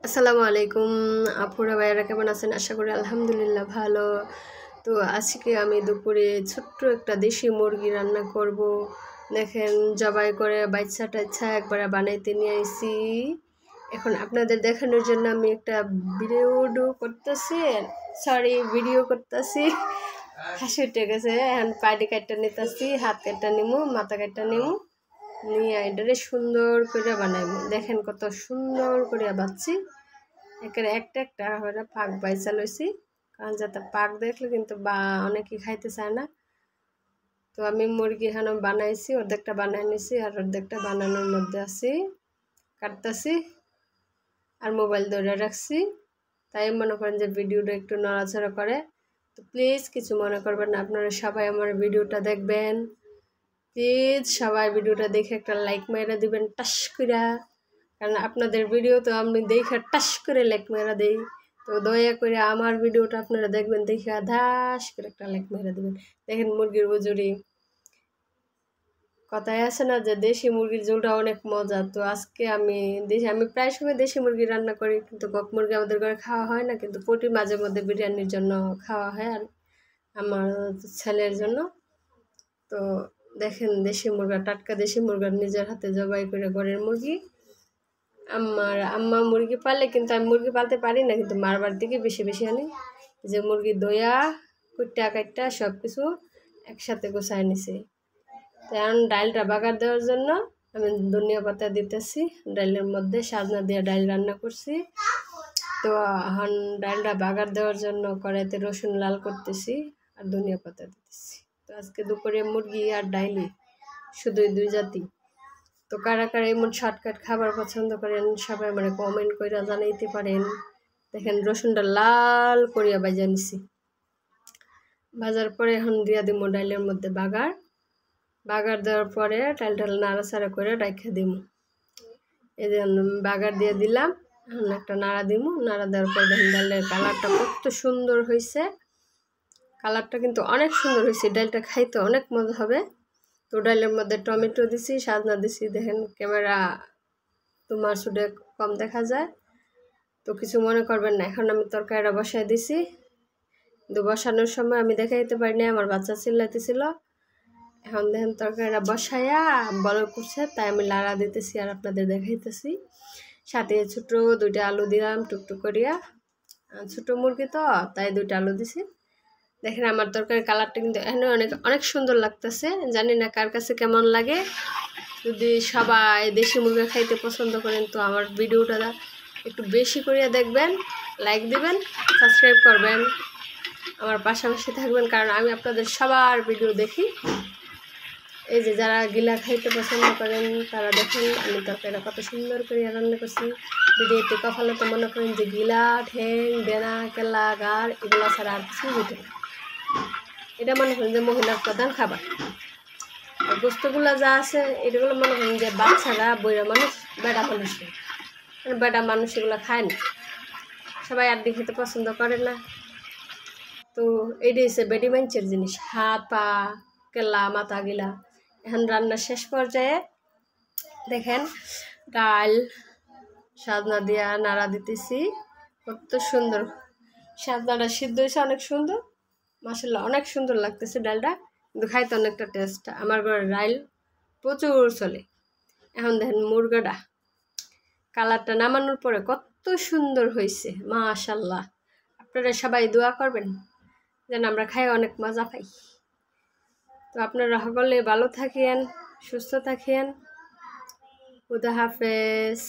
আসসালামু আলাইকুম আপুরা ভাইয়ারা কেমন আছেন? আশা করি আলহামদুলিল্লাহ ভালো। তো আজকে আমি দুপুরে ছোট্ট একটা দেশি মুরগি রান্না করব। দেখেন জবাই করে বাচ্চা টাচ্চা একবারে বানাইতে নিয়ে আইছি। এখন আপনাদের দেখানোর জন্য আমি একটা ভিডিও করতেছি। হাসি উঠে গেছে। এখন পাটি কাটটা নিতেছি, হাত কাটটা নিমু, মাথা কাটটা নিমু, নিয়ে এটারে সুন্দর করে বানাইব। দেখেন কত সুন্দর করে বাচ্ছি। এখানে একটা একটা করে পাক বাইচা লইছি, কারণ যাতে পাক দেখলে কিন্তু অনেকেই খাইতে চায় না। তো আমি মুরগি এখানে বানাইছি, অর্ধেকটা বানাই নিছি আর অর্ধেকটা বানানোর মধ্যে আছি, কাটতেছি আর মোবাইল ধরে রাখছি। তাই মনে করেন যে ভিডিওটা একটু নড়াচড়া করে। তো প্লিজ কিছু মনে করবেন না, আপনারা সবাই আমার ভিডিওটা দেখবেন। প্লিজ সবাই ভিডিওটা দেখে একটা লাইক মেরে দিবেন টাস কইরা, কারণ আপনাদের ভিডিও তো আমি দেখে টাস করে লাইক মেরা দেই। তো দয়া করে আমার ভিডিওটা আপনারা দেখবেন, দেখে ধাস করে একটা লাইক মেরে দেবেন। দেখেন মুরগির উজুরি, কথায় আছে না যে দেশি মুরগির ঝোলটা অনেক মজা। তো আজকে আমি প্রায় সময় দেশি মুরগি রান্না করি, কিন্তু কক মুরগি আমাদের ঘরে খাওয়া হয় না, কিন্তু প্রতি মাঝে মধ্যে বিরিয়ানির জন্য খাওয়া হয় আর আমার ছেলের জন্য। তো দেখেন দেশি মুরগা, টাটকা দেশি মুরগা নিজের হাতে জবাই করে ঘরের মুরগি। আমার আম্মা মুরগি পালে, কিন্তু আমি মুরগি পালতে পারি না, কিন্তু মার বাড়ি থেকে বেশি বেশি আনি। যে মুরগি দইয়া কুট্টা কাটটা সব কিছু একসাথে গোছায় নিছি। তো এখন ডালটা বাগার দেওয়ার জন্য আমি ধনিয়া পাতা দিতেছি ডালের মধ্যে। সাজনা দিয়ে ডাল রান্না করছি। তো এখন ডালটা বাগার দেওয়ার জন্য কড়াইতে রসুন লাল করতেছি আর ধনিয়া পাতা দিতেছি। তো আজকে দুপুরে মুরগি আর ডাইলি শুধুই দুই জাতি। তো কারা কারা এমন শর্টকাট খাবার পছন্দ করেন সবাই মানে কমেন্ট করে জানাইতে পারেন। দেখেন রসুনটা লাল করিয়া ভাজা নিছি। ভাজার পরে এখন দিয়া দিব ডাইলের মধ্যে বাগার দেওয়ার পরে ডালটা নাড়াচাড়া করে রাখা দিব। এই যে বাগার দিয়ে দিলাম, এখন একটা নাড়া দিব। নাড়া দেওয়ার পরে দেখেন ডালের কালারটা কত সুন্দর হয়েছে। কালারটা কিন্তু অনেক সুন্দর হয়েছে, ডালটা খাইতে অনেক মজা হবে। তো ডালের মধ্যে টমেটো দিছি, সাজনা দিছি। দেখেন ক্যামেরা তোমার শুধু কম দেখা যায়, তো কিছু মনে করবেন না। এখন আমি তরকারিটা বসাই দিছি। কিন্তু বসানোর সময় আমি দেখাইতে পারিনি, আমার বাচ্চা চিল্লাইতেছিল। এখন দেখেন তরকারিটা বসাইয়া বড় করছে, তাই আমি লাড়া দিতেছি আর আপনাদের দেখাইতেছি। সাথে ছোট দুইটা আলু দিলাম টুকটুক করিয়া, ছোট মুরগি তো তাই দুইটা আলু দিছি। দেখেন আমার তরকারির কালারটা কিন্তু এখানে অনেক অনেক সুন্দর লাগতেছে। জানি না কার কাছে কেমন লাগে। যদি সবাই দেশি মুরগি খাইতে পছন্দ করেন তো আমার ভিডিওটা একটু বেশি করিয়া দেখবেন, লাইক দিবেন, সাবস্ক্রাইব করবেন, আমার পাশাপাশি থাকবেন, কারণ আমি আপনাদের সবার ভিডিও দেখি। এই যে যারা গিলা খাইতে পছন্দ করেন তারা দেখেন আমি তরকারিটা কত সুন্দর করে রান্না করছি। ভিডিওতে কপালে তো মনে করেন যে গিলা, ঠ্যাং, বেনা, কেলা, গাড় এগুলা ছাড়া আর কিছুই উঠে না। এটা মনে করেন যে মহিলার প্রধান খাবার। আর গোস্তগুলো যা আছে এগুলো মনে করেন যে বাচ্চারা, বইরা মানুষ, বেটা মানুষ এগুলো খায় না, সবাই আড্ডি খেতে পছন্দ করে না। তো এইটা হচ্ছে বেডি মাঞ্চের জিনিস, হাত পা কেলা মাথা গিলা। এখন রান্নার শেষ পর্যায়ে দেখেন ডাল সাজনা দিয়া নাড়া দিতেছি। কত সুন্দর সাজনাটা সিদ্ধ হয়েছে, অনেক সুন্দর, মাশাআল্লাহ অনেক সুন্দর লাগতেছে ডালটা, কিন্তু খাইতে অনেকটা টেস্ট। আমার ঘরে ডাল প্রচুর চলে। এখন দেখেন মুরগাটা কালারটা নামানোর পরে কত সুন্দর হয়েছে, মাশাআল্লাহ। আপনারা সবাই দোয়া করবেন যেন আমরা খাই অনেক মজা পাই। তো আপনারা সকলে ভালো থাকেন, সুস্থ থাকেন। খুদা হাফেজ।